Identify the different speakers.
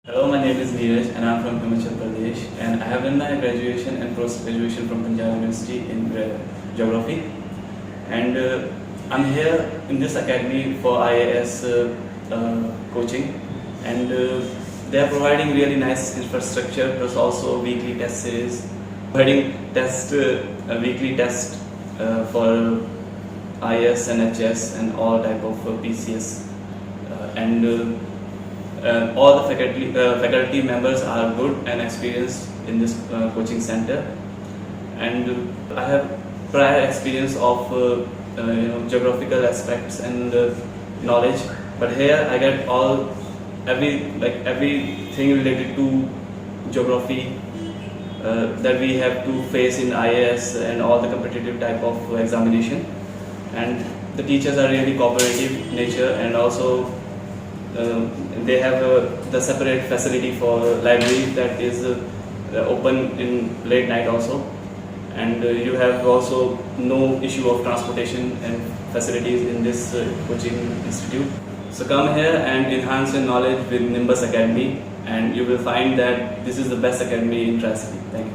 Speaker 1: Hello, my name is Neeraj and I'm from Himachal Pradesh, and I have done my graduation and post-graduation from Punjab University in geography, and I'm here in this academy for IAS coaching, and they are providing really nice infrastructure plus also weekly test series, providing weekly test for IAS and HAS and all type of PCS, and all the faculty members are good and experienced in this coaching center, and I have prior experience of geographical aspects and knowledge, but here I get everything related to geography that we have to face in IAS and all the competitive type of examination, and the teachers are really cooperative nature, and also they have the separate facility for library that is open in late night also, and you have also no issue of transportation and facilities in this coaching institute. So come here and enhance your knowledge with Nimbus Academy, and you will find that this is the best academy in Tri-City. Thank you.